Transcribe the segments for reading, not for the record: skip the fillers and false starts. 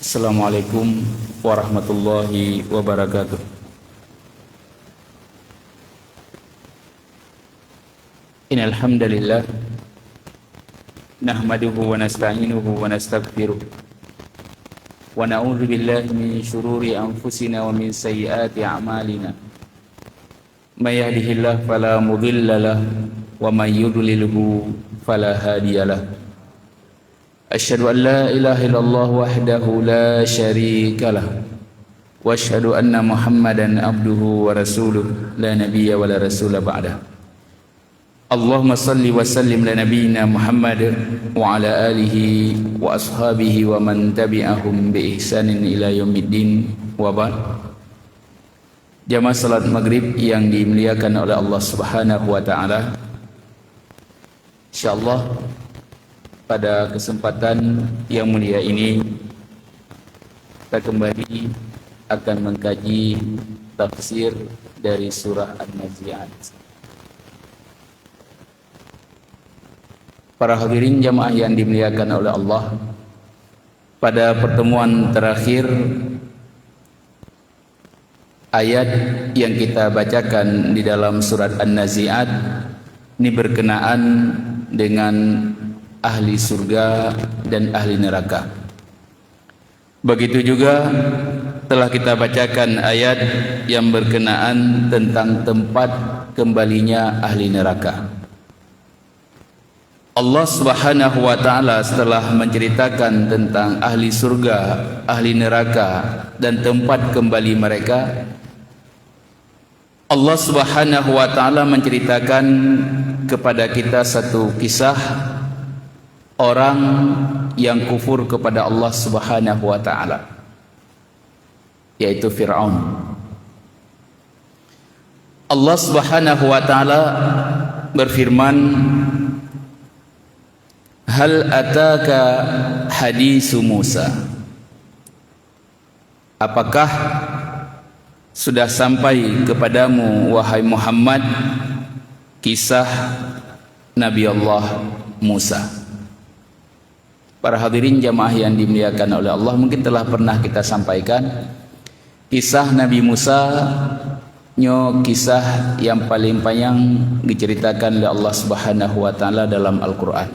Assalamualaikum warahmatullahi wabarakatuh. Innal hamdalillah nahmaduhu wa nasta'inuhu wa nastaghfiruh wa na'udzu billahi min shururi anfusina wa min sayyiati a'malina. May yahdihillahu fala mudilla lahu wa may yudlilhu fala hadiya lahu. Asyhadu an la ilaha illallah wahdahu la syarika lah wa asyhadu anna Muhammadan abduhu wa rasuluh la nabiyya wa la rasula ba'dah. Allahumma salli wa sallim ala nabiyyina Muhammad wa ala alihi wa ashabihi wa man tabi'ahum bi ihsanin ila yaumiddin wa ba'd. Jamaah salat maghrib yang dimuliakan oleh Allah Subhanahu wa taala, insyaallah pada kesempatan yang mulia ini kita kembali akan mengkaji tafsir dari surah An-Nazi'at. Para hadirin jamaah yang dimuliakan oleh Allah, pada pertemuan terakhir ayat yang kita bacakan di dalam surat An-Nazi'at ini berkenaan dengan ahli surga dan ahli neraka. Begitu juga telah kita bacakan ayat yang berkenaan tentang tempat kembalinya ahli neraka. Allah Subhanahu wa taala setelah menceritakan tentang ahli surga, ahli neraka dan tempat kembali mereka, Allah Subhanahu wa taala menceritakan kepada kita satu kisah orang yang kufur kepada Allah Subhanahu wa taala, yaitu Fir'aun. Allah Subhanahu wa taala berfirman, hal ataka hadisu Musa, apakah sudah sampai kepadamu wahai Muhammad kisah Nabi Allah Musa. Para hadirin jamaah yang dimuliakan oleh Allah, mungkin telah pernah kita sampaikan kisah Nabi Musa, kisah yang paling panjang diceritakan oleh Allah Subhanahu wa taala dalam Al-Qur'an.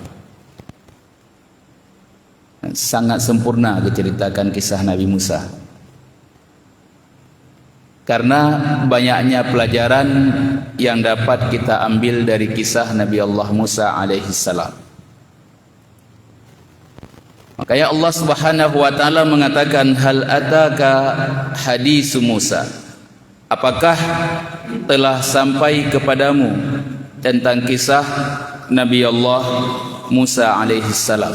Sangat sempurna diceritakan kisah Nabi Musa, karena banyaknya pelajaran yang dapat kita ambil dari kisah Nabi Allah Musa alaihi salam. Makanya Allah Subhanahu wa taala mengatakan, hal ataka hadisu Musa, apakah telah sampai kepadamu tentang kisah Nabi Allah Musa alaihi salam.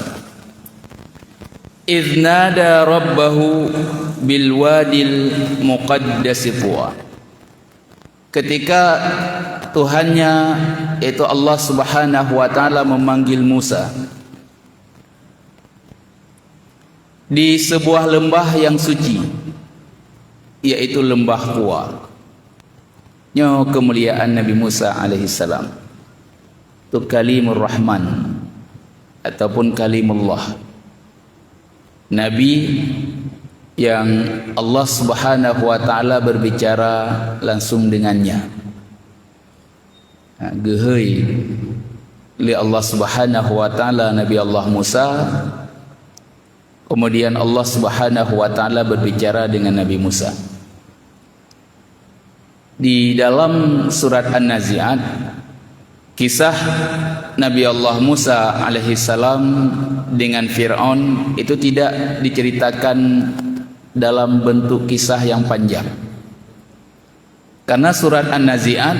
Idz nada rabbahu bil wadil muqaddasi tuwa, ketika Tuhannya yaitu Allah Subhanahu wa taala memanggil Musa di sebuah lembah yang suci, yaitu lembah Tuwa. Kemuliaan Nabi Musa alaihi salam, itu kalimur Rahman ataupun kalimullah, Nabi yang Allah Subhanahu wa taala berbicara langsung dengannya. Gehei li Allah Subhanahu wa taala Nabi Allah Musa, kemudian Allah Subhanahu wa taala berbicara dengan Nabi Musa. Di dalam surat An-Nazi'at, kisah Nabi Allah Musa alaihi salam dengan Fir'aun itu tidak diceritakan dalam bentuk kisah yang panjang, karena surat An-Nazi'at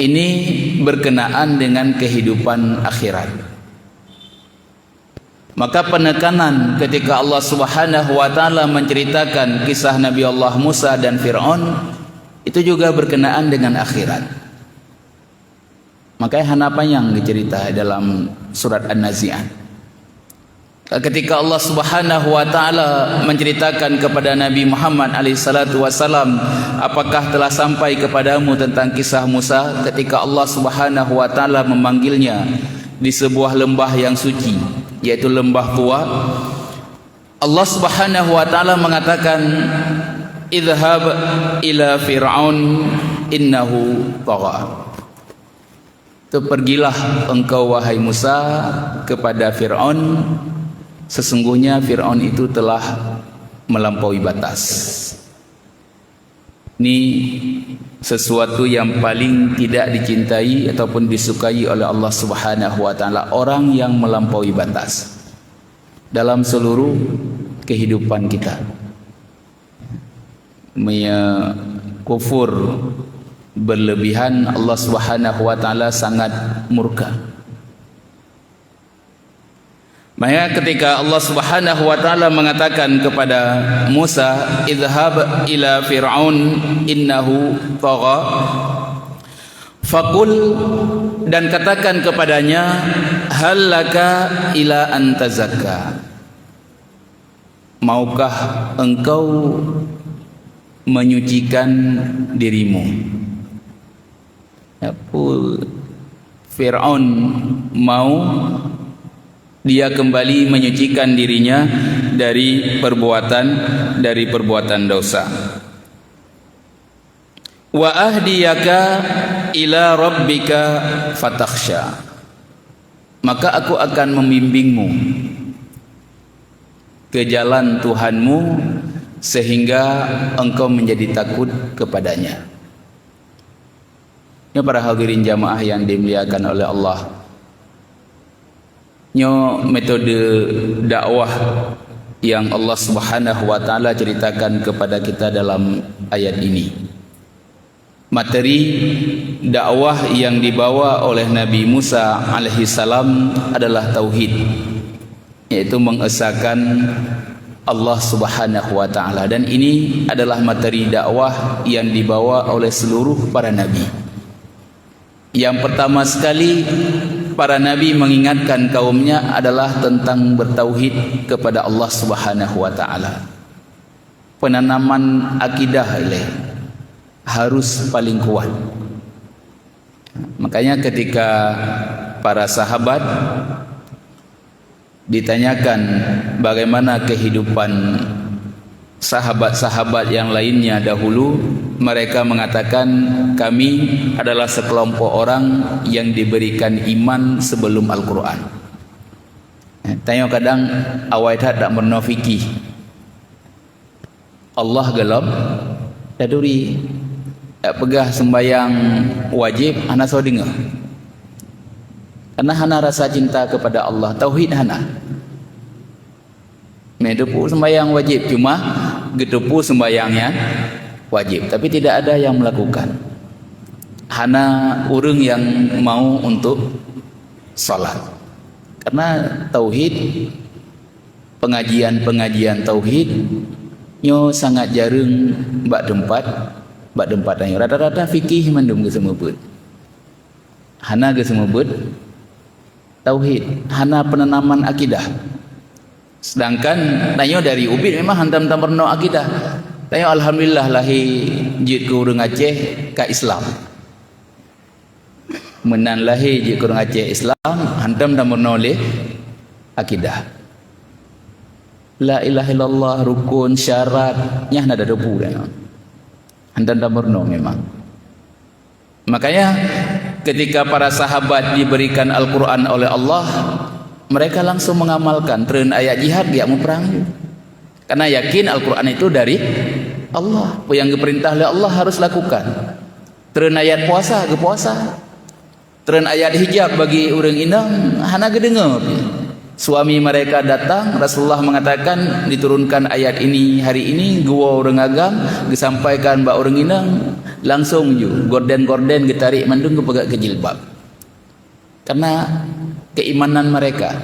ini berkenaan dengan kehidupan akhirat. Maka penekanan ketika Allah Subhanahu wa taala menceritakan kisah Nabi Allah Musa dan Fir'aun itu juga berkenaan dengan akhirat. Makanya hanapan yang dicerita dalam surat An-Nazi'at. Ketika Allah Subhanahu wa taala menceritakan kepada Nabi Muhammad alaihi salatu wasalam, apakah telah sampai kepadamu tentang kisah Musa ketika Allah Subhanahu wa taala memanggilnya di sebuah lembah yang suci, yaitu lembah Tuwa. Allah Subhanahu wa taala mengatakan, idhhab ila fir'aun innahu tagha. Pergilah engkau wahai Musa kepada Fir'aun, sesungguhnya Fir'aun itu telah melampaui batas. Ini sesuatu yang paling tidak dicintai ataupun disukai oleh Allah Subhanahu wa taala, orang yang melampaui batas dalam seluruh kehidupan kita. Kufur berlebihan, Allah Subhanahu wa taala sangat murka. Maka ketika Allah Subhanahu wa taala mengatakan kepada Musa, idhhab ila fir'aun innahu tagha, faqul, dan katakan kepadanya, hal laka ila an tazakka, maukah engkau menyucikan dirimu? Fir'aun mau dia kembali menyucikan dirinya dari perbuatan dosa. Wa ahdiyaka ila rabbika fatakhsha, maka aku akan membimbingmu ke jalan Tuhanmu sehingga engkau menjadi takut kepadanya. Ini para hadirin jamaah yang dimuliakan oleh Allah. Ini metode dakwah yang Allah Subhanahu wa taala ceritakan kepada kita dalam ayat ini. Materi dakwah yang dibawa oleh Nabi Musa alaihi salam adalah tauhid, yaitu mengesahkan Allah Subhanahu wa taala, dan ini adalah materi dakwah yang dibawa oleh seluruh para nabi. Yang pertama sekali para nabi mengingatkan kaumnya adalah tentang bertauhid kepada Allah Subhanahu wa taala. Penanaman akidah ini harus paling kuat. Makanya ketika para sahabat ditanyakan bagaimana kehidupan sahabat-sahabat yang lainnya dahulu, mereka mengatakan, kami adalah sekelompok orang yang diberikan iman sebelum Al-Quran. Tanya kadang awal tak pernah fikih Allah gelap daduri pegah sembayang wajib hana so dengar, karena hana rasa cinta kepada Allah, tauhid hana. Medepu sembayang wajib, cuma gedepu sembayangnya wajib, tapi tidak ada yang melakukan. Hana urang yang mau untuk salat. Karena tauhid, pengajian tauhid nyo sangat jarang bak tempat ayo. Rata-rata fikih mandum ke semua pun. Hana ke semua pun tauhid, hana penanaman akidah. Sedangkan tanya dari ubin memang hantam-hantam berno akidah. Tanya alhamdulillah lahir jid ke urang Aceh ke Islam. Menan lahir jid ke urang Aceh Islam, hantam-hantam berno le akidah. La ilaha illallah rukun syaratnya ada debu dah. Hantam-hantam berno memang. Makanya ketika para sahabat diberikan Al-Quran oleh Allah, mereka langsung mengamalkan. Tren ayat jihad dia mau perang, karena yakin Al-Quran itu dari Allah. Apa yang diperintah oleh Allah harus lakukan. Tren ayat puasa ke puasa, tren ayat hijab bagi orang inang hana gedengar. Suami mereka datang, Rasulullah mengatakan diturunkan ayat ini hari ini, gua orang agam disampaikan mbak orang inang, langsung ju gorden getarik mandung ke pegak ke jilbab, karena keimanan mereka.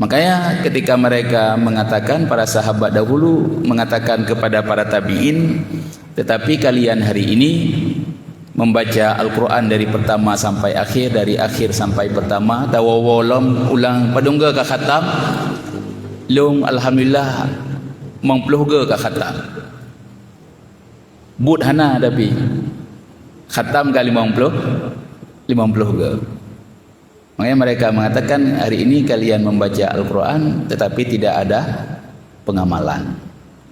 Makanya ketika mereka mengatakan, para sahabat dahulu mengatakan kepada para tabi'in, tetapi kalian hari ini membaca Al-Quran dari pertama sampai akhir, dari akhir sampai pertama, tawawolom ulang padungga ka khatam, lung alhamdulillah mengpuluh ka khatam. But hana tapi khatam kali 50 ke. Makanya mereka mengatakan hari ini kalian membaca Al-Quran tetapi tidak ada pengamalan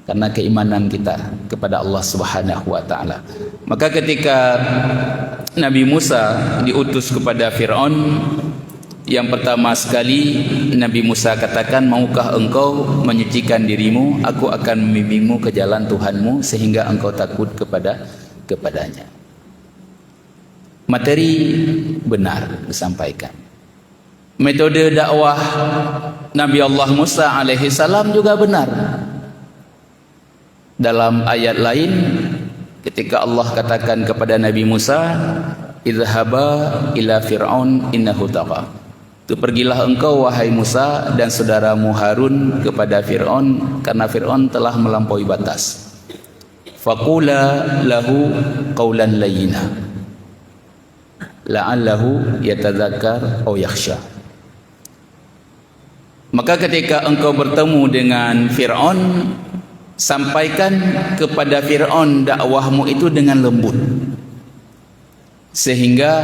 karena keimanan kita kepada Allah Subhanahu wa taala. Maka ketika Nabi Musa diutus kepada Firaun, yang pertama sekali Nabi Musa katakan, maukah engkau menyucikan dirimu, aku akan membimbingmu ke jalan Tuhanmu sehingga engkau takut kepadanya. Materi benar disampaikan. Metode dakwah Nabi Allah Musa alaihi salam juga benar. Dalam ayat lain ketika Allah katakan kepada Nabi Musa, idhhaba ila fir'aun innahu tagha, itu pergilah engkau wahai Musa dan saudaramu Harun kepada Fir'aun karena Fir'aun telah melampaui batas. Faqula lahu qawlan layyina la'allahu yatadzakkar aw yakhsha. Maka ketika engkau bertemu dengan Fir'aun, sampaikan kepada Fir'aun dakwahmu itu dengan lembut sehingga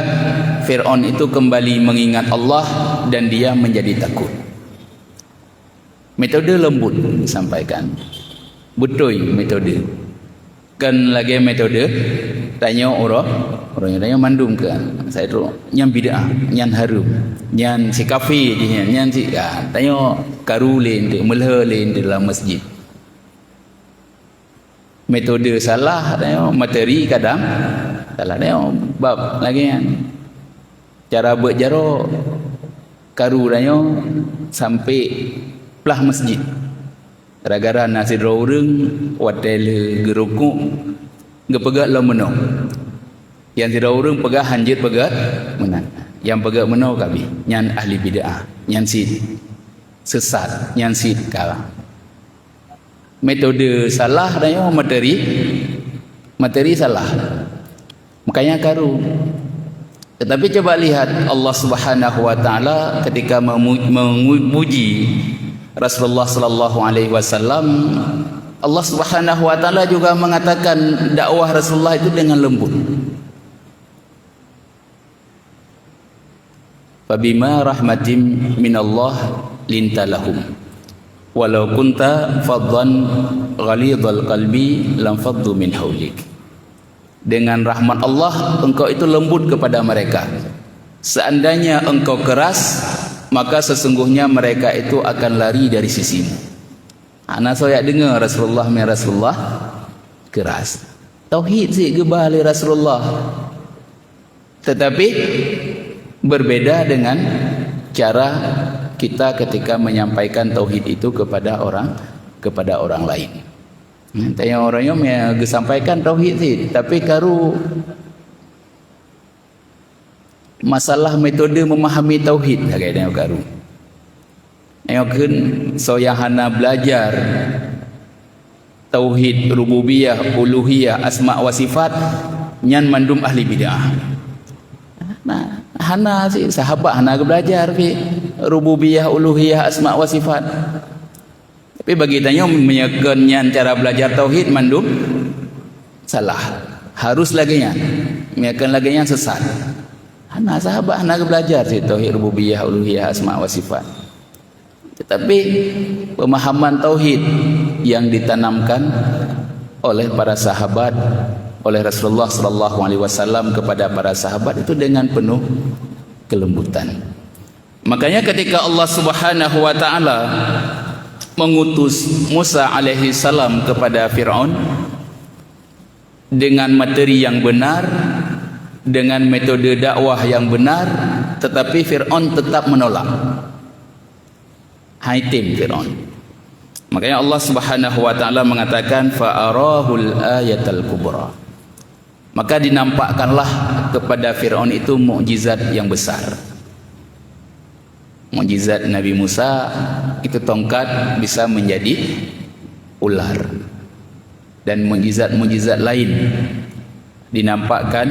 Fir'aun itu kembali mengingat Allah dan dia menjadi takut. Metode lembut disampaikan, betul metode. Kan lagi metode tanya orang tanya mandum kan saya tu nyam bid'ah nyan harum nyan si kafir dia nyan si tanya karu lain dia melha lain di dalam masjid. Metode salah tanya materi kadang salah tanya bab lagi kan cara berjarak karu tanya sampai pelah masjid gara-gara nasi orang watel gerukuk gepegat lah menang yang tidak orang pegat hanjit pegat menang yang pegat menang kami nyan ahli bid'ah nyan sid sesat nyan sid kalah. Metode salah dan materi salah makanya karu. Tetapi coba lihat Allah Subhanahu wa taala ketika memuji Rasulullah sallallahu alaihi wasallam, Allah Subhanahu wa taala juga mengatakan dakwah Rasulullah itu dengan lembut. Fabima rahmatin minallah lintalahum walau kunta faddan ghalidhal qalbi lam faddu min haulik. Dengan rahmat Allah engkau itu lembut kepada mereka. Seandainya engkau keras, maka sesungguhnya mereka itu akan lari dari sisimu. Anak saya dengar Rasulullah keras. Tauhid sih gebah oleh Rasulullah. Tetapi berbeda dengan cara kita ketika menyampaikan tauhid itu kepada orang lain. Tanya orangnya sampaikan tauhid sih, tapi karu masalah metode memahami tauhid agak tengok karu. Tengokkan soyahana belajar tauhid rububiyah, uluhiyah, asma wa sifat nyan mandum ahli bid'ah. Nah, hana sih sahabat hana belajar fi rububiyah, uluhiyah, asma wa sifat. Tapi bagi tanya menyekan nyan cara belajar tauhid mandum salah. Harus lagi nyan menyekan lagi nyan sesat. Anak sahabat anak belajar sih tauhid rububiyah, uluhiyah, asma wa sifat. Tetapi pemahaman tauhid yang ditanamkan oleh para sahabat, oleh Rasulullah sallallahu alaihi wasallam kepada para sahabat itu dengan penuh kelembutan. Makanya ketika Allah Subhanahu wa taala mengutus Musa alaihi salam kepada Firaun dengan materi yang benar, dengan metode dakwah yang benar, tetapi Fir'aun tetap menolak. Haitim Fir'aun. Makanya Allah Subhanahu wa taala mengatakan fa'arahul ayatal kubra. Maka dinampakkanlah kepada Fir'aun itu mukjizat yang besar. Mukjizat Nabi Musa itu tongkat bisa menjadi ular. Dan mukjizat-mukjizat lain dinampakkan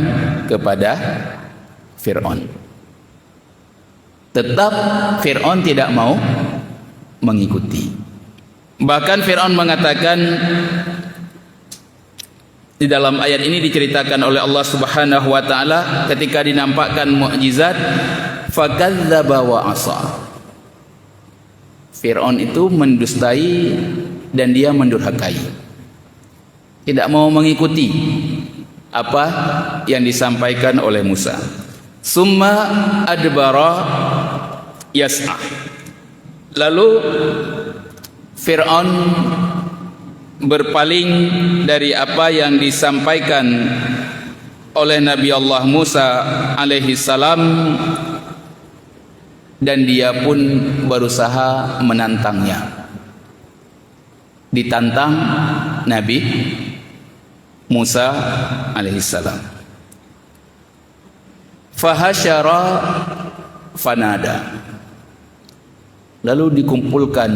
kepada Fir'aun. Tetap Fir'aun tidak mau mengikuti. Bahkan Fir'aun mengatakan, di dalam ayat ini diceritakan oleh Allah Subhanahu wa taala ketika dinampakkan mukjizat, fakadzdzaba wa asa. Fir'aun itu mendustai dan dia mendurhakai, tidak mau mengikuti apa yang disampaikan oleh Musa. Summa adbara yas'a. Lalu Fir'aun berpaling dari apa yang disampaikan oleh Nabi Allah Musa alaihi salam, dan dia pun berusaha menantangnya. Ditantang Nabi Musa alaihi salam. Fahasyara fanada. Lalu dikumpulkan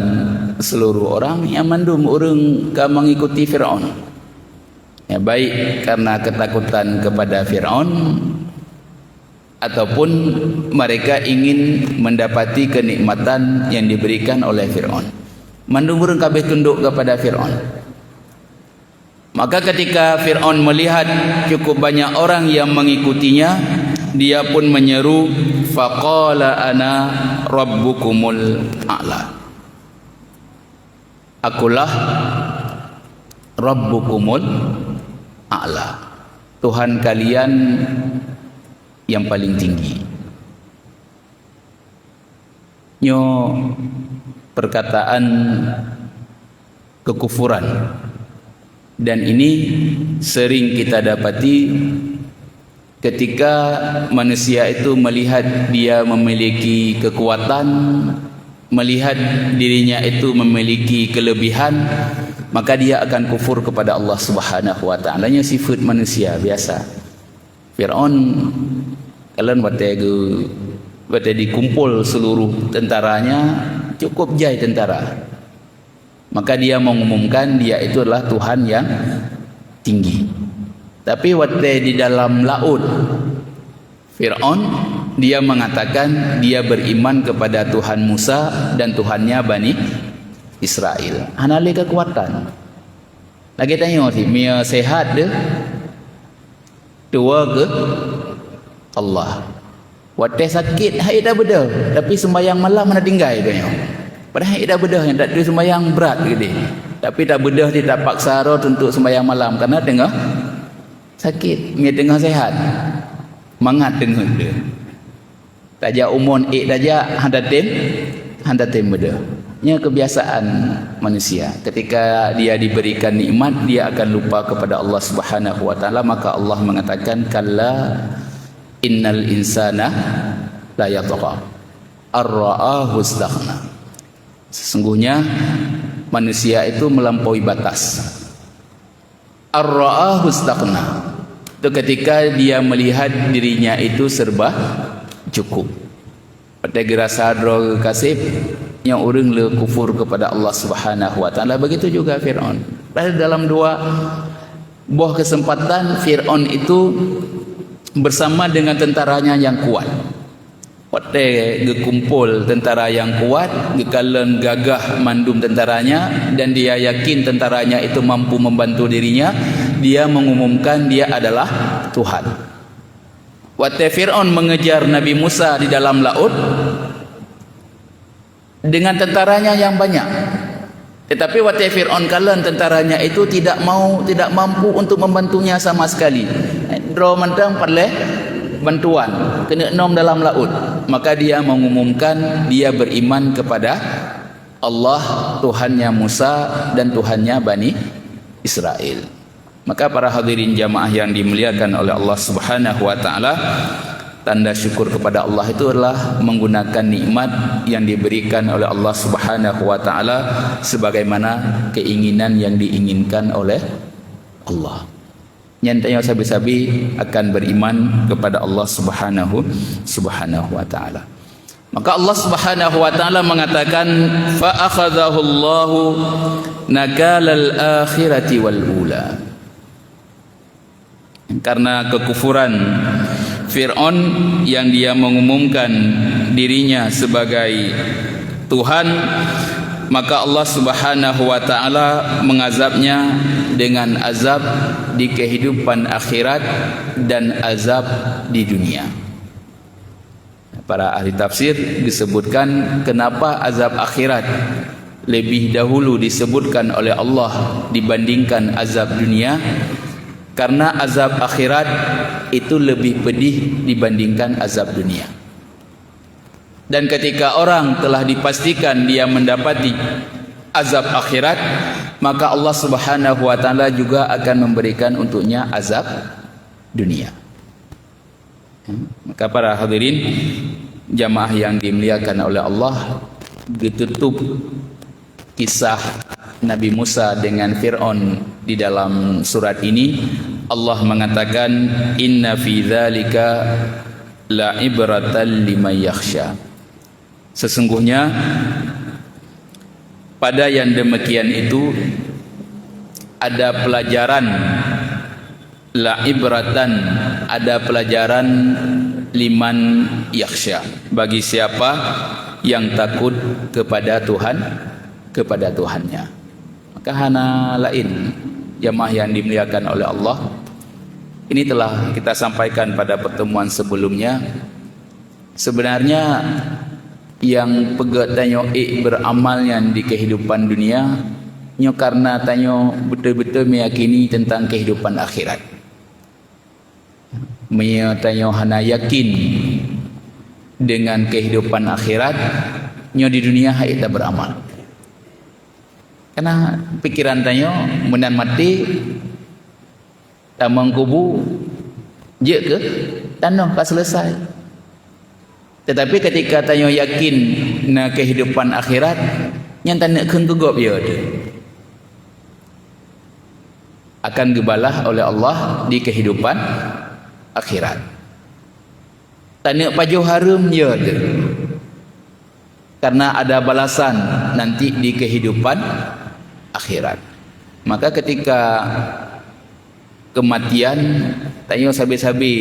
seluruh orang yang mandum urang ka mengikuti Fir'aun. Ya, baik karena ketakutan kepada Fir'aun ataupun mereka ingin mendapati kenikmatan yang diberikan oleh Fir'aun. Mandum urang kabeh tunduk kepada Fir'aun. Maka ketika Fir'aun melihat cukup banyak orang yang mengikutinya, dia pun menyeru, faqala ana rabbukumul a'la. Akulah rabbukumul a'la, Tuhan kalian yang paling tinggi. Nyo perkataan kekufuran, dan ini sering kita dapati ketika manusia itu melihat dia memiliki kekuatan, melihat dirinya itu memiliki kelebihan, maka dia akan kufur kepada Allah Subhanahu wa taala. Nya sifat manusia biasa. Fir'aun kalian bate dikumpul seluruh tentaranya, cukup jai tentara. Maka dia mengumumkan dia itu adalah Tuhan yang tinggi. Tapi waktu di dalam laut, Fir'aun dia mengatakan dia beriman kepada Tuhan Musa dan Tuhannya Bani Israel. Anali kekuatan. Lagi tanya sih, mia sehat deh. Dua ke Allah. Waktu sakit hai dah beda, tapi sembahyang malam mana tinggal dia. Padahal hai dah beda yang tak ada sembahyang berat gede. Tapi tak beda dia tak paksa untuk sembahyang malam karena tengah sakit, dia tengah sehat. Mangat tengah dia. Tajak umon tajak handatim beda. Nya kebiasaan manusia. Ketika dia diberikan nikmat, dia akan lupa kepada Allah Subhanahu wa taala. Maka Allah mengatakan, kalla innal insana la yatgha ar-ra'ahu istaghna. Sesungguhnya manusia itu melampaui batas. Ar-ra'ahu istaghna. Itu ketika dia melihat dirinya itu serba cukup. Pada gerasa drog kasih yang orang le kufur kepada Allah Subhanahu wa taala. Begitu juga Fir'aun. Pada dalam dua buah kesempatan, Fir'aun itu bersama dengan tentaranya yang kuat. Waktu gekumpul tentara yang kuat, gekalan gagah mandum tentaranya, dan dia yakin tentaranya itu mampu membantu dirinya, dia mengumumkan dia adalah Tuhan. Waktu Fir'aun mengejar Nabi Musa di dalam laut dengan tentaranya yang banyak, tetapi waktu Fir'aun kalan tentaranya itu tidak mampu untuk membantunya sama sekali. Draw mentang padle bantuan kena nom dalam laut. Maka dia mengumumkan dia beriman kepada Allah, Tuhannya Musa dan Tuhannya Bani Israel. Maka para hadirin jamaah yang dimuliakan oleh Allah Subhanahu wa taala, tanda syukur kepada Allah itu adalah menggunakan nikmat yang diberikan oleh Allah Subhanahu wa taala sebagaimana keinginan yang diinginkan oleh Allah. Nyantanya sabi-sabi akan beriman kepada Allah Subhanahu wa taala. Maka Allah Subhanahu wa taala mengatakan, fa akhadhahu Allahu nakalal akhirati wal ula. Karena kekufuran Fir'aun yang dia mengumumkan dirinya sebagai Tuhan, maka Allah Subhanahu wa taala mengazabnya dengan azab di kehidupan akhirat dan azab di dunia. para ahli tafsir disebutkan kenapa azab akhirat lebih dahulu disebutkan oleh Allah dibandingkan azab dunia, karena azab akhirat itu lebih pedih dibandingkan azab dunia. Dan ketika orang telah dipastikan dia mendapati azab akhirat, maka Allah Subhanahu wa taala juga akan memberikan untuknya azab dunia. Maka para hadirin jamaah yang dimuliakan oleh Allah, ditutup kisah Nabi Musa dengan Fir'aun di dalam surat ini. Allah mengatakan inna fi dzalika la ibratan liman yakhsha. Sesungguhnya pada yang demikian itu ada pelajaran, la ibratan, ada pelajaran liman yakhsha, bagi siapa yang takut kepada Tuhan, kepada Tuhannya. Maka hana lain jamaah yang dimuliakan oleh Allah, ini telah kita sampaikan pada pertemuan sebelumnya. Sebenarnya yang pegat tanyo beramalnya di kehidupan dunia nyo karena tanyo betul-betul meyakini tentang kehidupan akhirat. Tanyo hana yakin dengan kehidupan akhirat, nyo di dunia hai tak beramal. Karena pikiran tanyo menan mati tamang kubu je ke tanah ka selesai. Tetapi ketika tanyo yakin na kehidupan akhirat, yang tanya kengkegop ya akan gebalah oleh Allah di kehidupan akhirat. Tanya pajuh harum ya karena ada balasan nanti di kehidupan akhirat. Maka ketika kematian, tanya sabi-sabi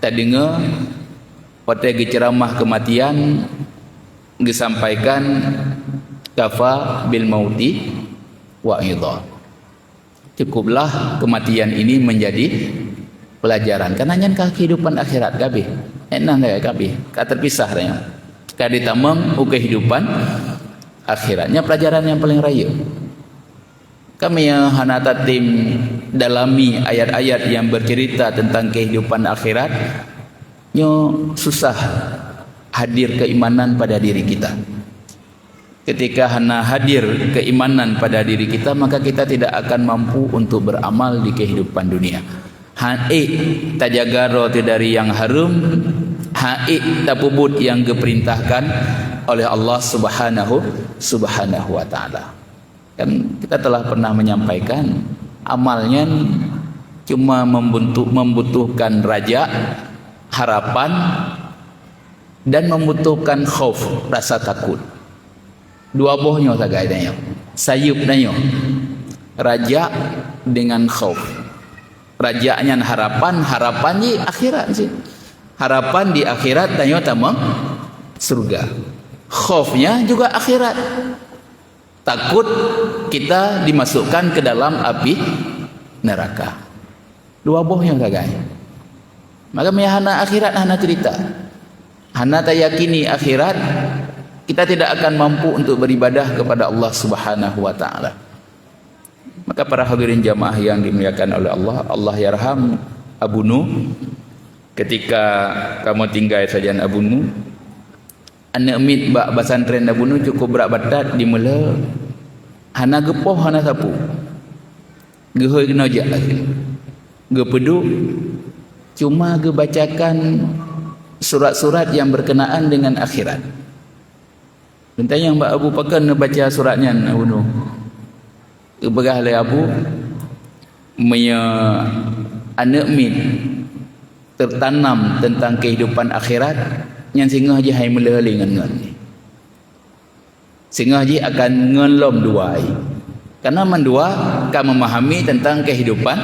tak dengar pada ceramah kematian disampaikan kafa bil mauti wa idha. Cukuplah kematian ini menjadi pelajaran. Karena nyan kehidupan akhirat kabeh. Enak enggak kabeh? Ka terpisah tanya. Ka ditamang kehidupan akhiratnya pelajaran yang paling raya. Kami yang hanata tim dalami ayat-ayat yang bercerita tentang kehidupan akhirat, nyo susah hadir keimanan pada diri kita. Ketika hana hadir keimanan pada diri kita, maka kita tidak akan mampu untuk beramal di kehidupan dunia. Tak jaga roti dari yang harum, tak pubut yang diperintahkan oleh Allah Subhanahu wa taala. Kan kita telah pernah menyampaikan amalnya cuma membutuhkan raja, harapan, dan membutuhkan khauf, rasa takut. Dua bohnya sagainya, sayupnya raja dengan khauf. Rajanya harapan, harapan di akhirat sih. Harapan di akhirat tanya tamang surga. Khaufnya juga akhirat. Takut kita dimasukkan ke dalam api neraka. Dua bohnya sagainya. Maka hana akhirat hana cerita. Hana tak yakini akhirat, kita tidak akan mampu untuk beribadah kepada Allah Subhanahu wa taala. Maka para hadirin jamaah yang dimuliakan oleh Allah, Allah yarham Abu Nuh. Ketika kamu tinggal sajian Abu Nuh, anak mit bak basantren Abu Nuh cukup berat batat di mula hana gepoh hana sapu. Gehoi kena jak lagi. Gepeduk cuma gebacakan surat-surat yang berkenaan dengan akhirat. Tentang yang Mbak Abu Pakan baca suratnya Abu Nuh. Kebegah oleh Abu anak min tertanam tentang kehidupan akhirat yang singgah je hai mula ngan singgah je akan ngelom dua karena mendua akan memahami tentang kehidupan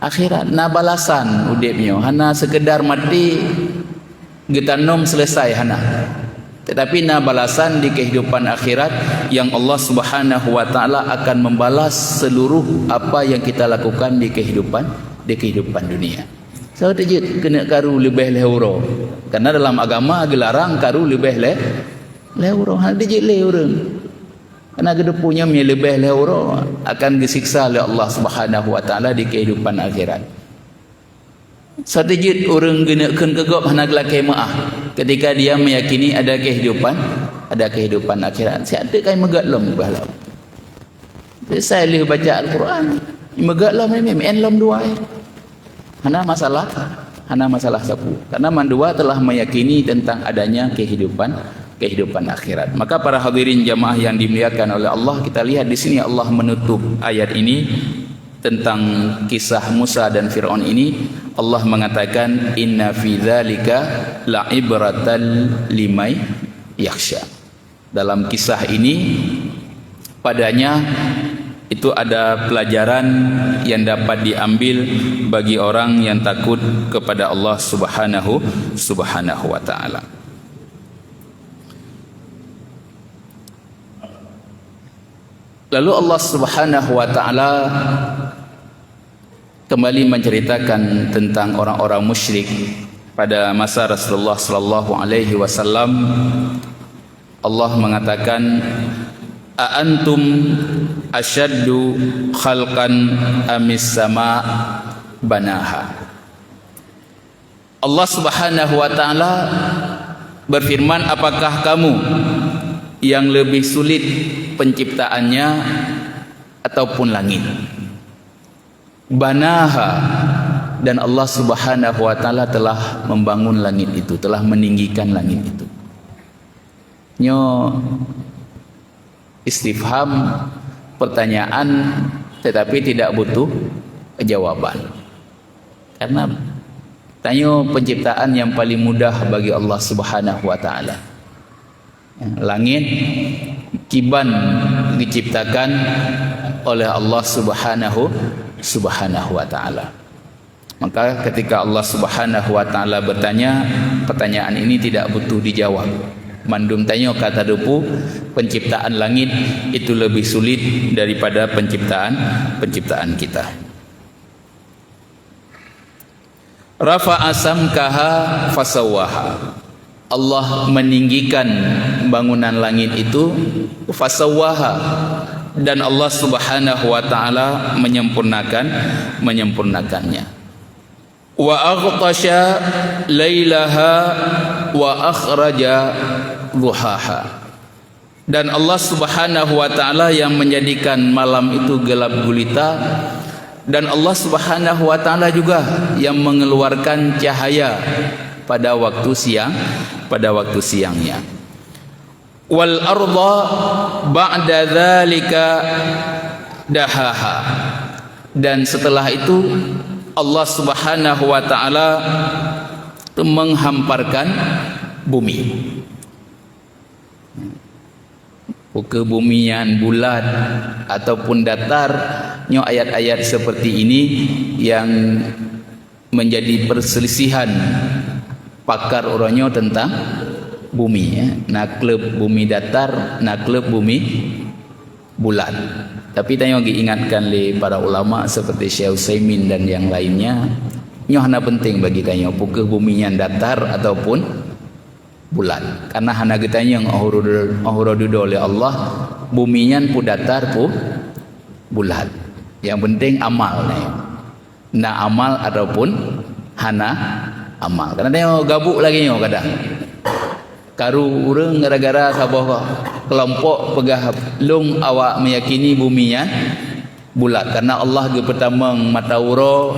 akhirat. Na balasan udipnya hana sekedar mati getanom selesai hana, tetapi na balasan di kehidupan akhirat yang Allah Subhanahu wa taala akan membalas seluruh apa yang kita lakukan di kehidupan dunia. So tejit kena karu lebih lehuro. Karena dalam agama gelarang karu lebih lehuro. Hang tejit lehuro. Karena kedepunya lebih lehuro akan disiksa oleh Allah Subhanahu wa taala di kehidupan akhirat. So tejit orang kena kegop hana gelak maah ketika dia meyakini ada kehidupan akhirat. Siapa kai megatlom bahalau. Saya leh baca Al-Quran. Megatlom ni enlom dua. Hana masalah sapu. Karena mandua telah meyakini tentang adanya kehidupan akhirat. Maka para hadirin jamaah yang dimuliakan oleh Allah, kita lihat di sini Allah menutup ayat ini tentang kisah Musa dan Fir'aun ini. Allah mengatakan inna fi dzalika la'ibratan limay yakhsha. Dalam kisah ini padanya itu ada pelajaran yang dapat diambil bagi orang yang takut kepada Allah Subhanahu wa taala. Lalu Allah Subhanahu wa taala kembali menceritakan tentang orang-orang musyrik pada masa Rasulullah sallallahu alaihi wasallam. Allah mengatakan a antum asyaddu khalqan amis sama banaha. Allah Subhanahu wa taala berfirman, apakah kamu yang lebih sulit penciptaannya ataupun langit? Banaha, dan Allah Subhanahu wa taala telah membangun langit itu, telah meninggikan langit itu. Nyo istifham, pertanyaan, tetapi tidak butuh jawaban. Karena tanya penciptaan yang paling mudah bagi Allah Subhanahu wa taala. Langit kiban diciptakan oleh Allah Subhanahu wa taala. Maka ketika Allah Subhanahu wa taala bertanya, pertanyaan ini tidak butuh dijawab. Mandum tanya kata depu, penciptaan langit itu lebih sulit daripada penciptaan kita. Rafa'a samkaha fasawwaha. Allah meninggikan bangunan langit itu, fasawwaha, dan Allah Subhanahu wa taala menyempurnakannya. Wa aghtasha lailaha wa akhraja duhaha. Dan Allah Subhanahu wa taala yang menjadikan malam itu gelap gulita, dan Allah Subhanahu wa taala juga yang mengeluarkan cahaya pada waktu siangnya. Wal arda ba'da dzalika dahaha. Dan setelah itu Allah Subhanahu wa taala menghamparkan bumi. Kebumian bulat ataupun datar, nyo ayat-ayat seperti ini yang menjadi perselisihan pakar orangnya tentang bumi, ya. Nakleb bumi datar, nakleb bumi bulat. Tapi tanya diingatkan oleh para ulama seperti Syekh Utsaimin dan yang lainnya, nyo hana penting bagi tanya pukul bumi yang datar ataupun bulat. Karena hana getanya yang ahuradudo oleh Allah, buminya pu datar pu bulat. Yang penting amal nih. Na amal ataupun hana amal. Karena tengok gabuk lagi nyo kadang. Karu urang gara-gara sabah kelompok pegah lung awak meyakini buminya bulat. Karena Allah ge pertama matauro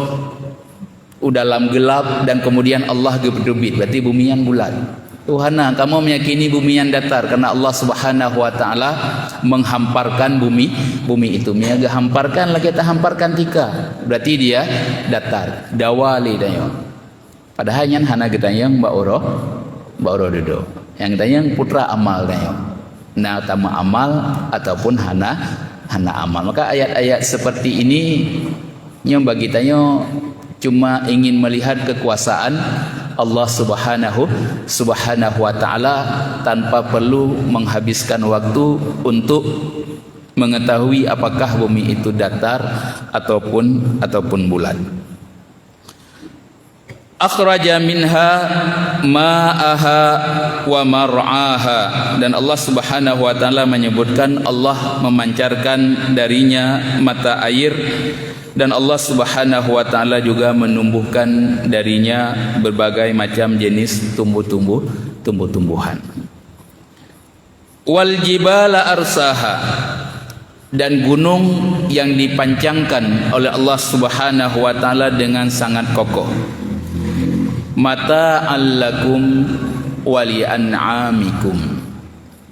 dalam gelap dan kemudian Allah ge berdubit. Berarti buminya bulat. Tuhana kamu meyakini bumi yang datar karena Allah Subhanahu wa taala menghamparkan bumi itu. Miaga hamparkan lagi kita hamparkan tika. Berarti dia datar. Dawali dayo. Padahal yang hana getanya mbak oro dodo. Yang getanya putra amal dayo. Nah tama amal ataupun hana amal. Maka ayat-ayat seperti ini yang bagi tanyo cuma ingin melihat kekuasaan Allah Subhanahu wa taala tanpa perlu menghabiskan waktu untuk mengetahui apakah bumi itu datar ataupun bulat. akhraja minha ma'aha wa mar'aha, dan Allah Subhanahu wa taala menyebutkan Allah memancarkan darinya mata air, dan Allah Subhanahu wa taala juga menumbuhkan darinya berbagai macam jenis tumbuh-tumbuhan. Wal jibala arsaha, dan gunung yang dipancangkan oleh Allah Subhanahu wa taala dengan sangat kokoh. Mata'al lakum wa li'an'amikum.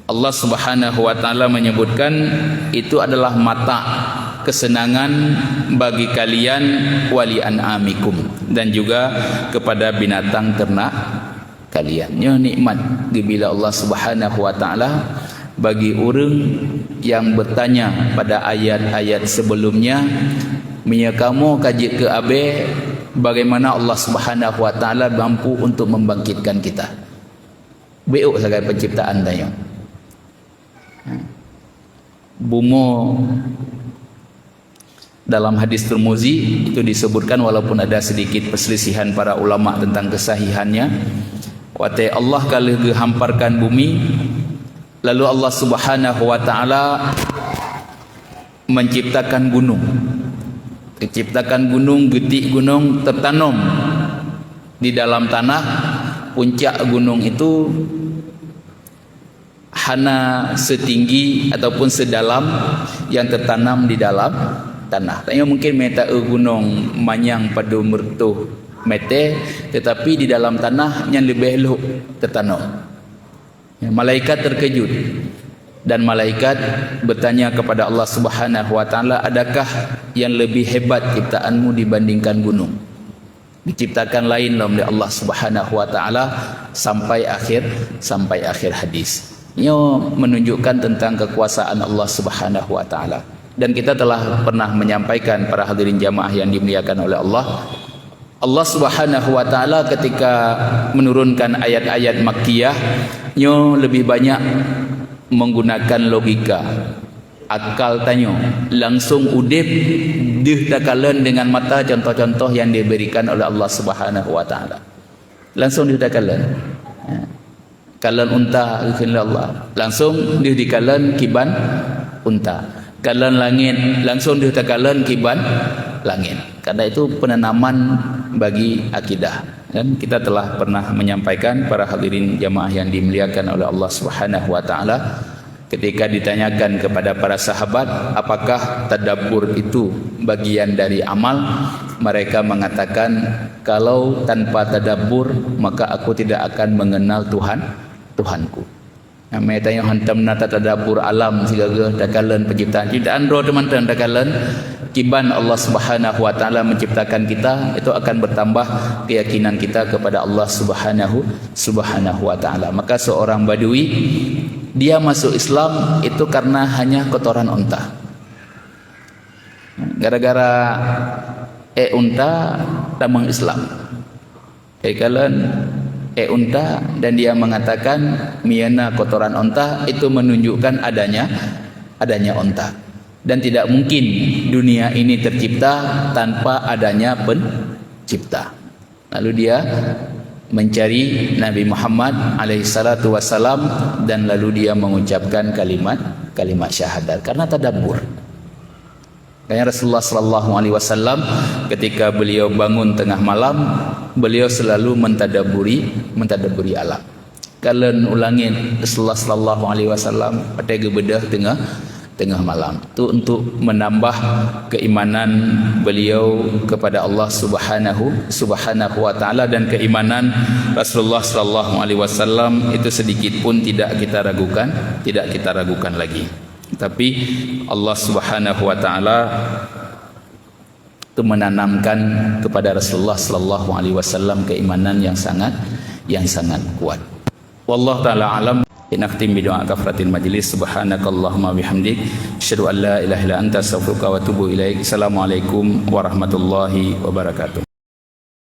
Allah Subhanahu wa taala menyebutkan itu adalah mata, kesenangan bagi kalian, wa li'an'amikum, dan juga kepada binatang ternak kalian. Ini nikmat bila Allah Subhanahu wa taala bagi orang yang bertanya pada ayat-ayat sebelumnya, "Mia kamu kaji ke abe bagaimana Allah Subhanahu wa taala mampu untuk membangkitkan kita?" Beuk sagai penciptaan tanya. Bumo dalam hadis Tirmizi itu disebutkan, walaupun ada sedikit perselisihan para ulama tentang kesahihannya. Watai Allah kalau dihamparkan bumi, lalu Allah Subhanahu wa taala menciptakan gunung. Menciptakan gunung, getik gunung tertanam di dalam tanah. Puncak gunung itu hana setinggi ataupun sedalam yang tertanam di dalam tanah. Tanya mungkin meta gunung manyang pada mertuh mete, tetapi di dalam tanah yang lebih elok tertanam. Ya, malaikat terkejut, dan malaikat bertanya kepada Allah Subhanahu wa taala, "Adakah yang lebih hebat ciptaanmu dibandingkan gunung?" Diciptakan lain oleh Allah Subhanahu wa taala sampai akhir hadis. Ini menunjukkan tentang kekuasaan Allah Subhanahu wa taala. Dan kita telah pernah menyampaikan para hadirin jamaah yang dimuliakan oleh Allah, Allah Subhanahu wa taala ketika menurunkan ayat-ayat makkiyah nyo lebih banyak menggunakan logika, akal tanyo, langsung udip dih takalan dengan mata contoh-contoh yang diberikan oleh Allah Subhanahu wa taala. Langsung dih takalan. Kalan unta kehendak Allah, langsung dih dikalan kiban unta. Kalan langit, langsung dih takalan kiban langit. Karena itu penanaman bagi akidah. Dan kita telah pernah menyampaikan para hadirin jamaah yang dimuliakan oleh Allah Subhanahu wa taala, ketika ditanyakan kepada para sahabat apakah tadabbur itu bagian dari amal, mereka mengatakan, kalau tanpa tadabbur maka aku tidak akan mengenal Tuhanku. Namanya tanya hantam nata tadabbur alam segala dakalan penciptaan roh teman-teman, dakalan kiban Allah Subhanahu wa taala menciptakan kita, itu akan bertambah keyakinan kita kepada Allah Subhanahu wa taala. Maka seorang badui dia masuk Islam itu karena hanya kotoran unta. Gara-gara unta tamang Islam. Kalian unta, dan dia mengatakan miana kotoran unta itu menunjukkan adanya unta, dan tidak mungkin dunia ini tercipta tanpa adanya pencipta. Lalu dia mencari Nabi Muhammad alaihissalatu wassalam, dan lalu dia mengucapkan kalimat syahadat karena tadabbur. Karena Rasulullah sallallahu alaihi wasallam ketika beliau bangun tengah malam, beliau selalu mentadabburi alam. Kalian ulangin Rasulullah sallallahu alaihi wasallam pada gebedah tengah malam. Itu untuk menambah keimanan beliau kepada Allah Subhanahu wa taala, dan keimanan Rasulullah sallallahu alaihi wasallam itu sedikit pun tidak kita ragukan lagi. Tapi Allah Subhanahu wa taala itu menanamkan kepada Rasulullah sallallahu alaihi wasallam keimanan yang sangat kuat. Wallahu taala alam. Nakhtim bi doa kafaratil majlis. Subhanakallahumma bihamdik asyhadu an la ilaha illa anta astaghfiruka wa atubu ilaik. Assalamualaikum warahmatullahi wabarakatuh.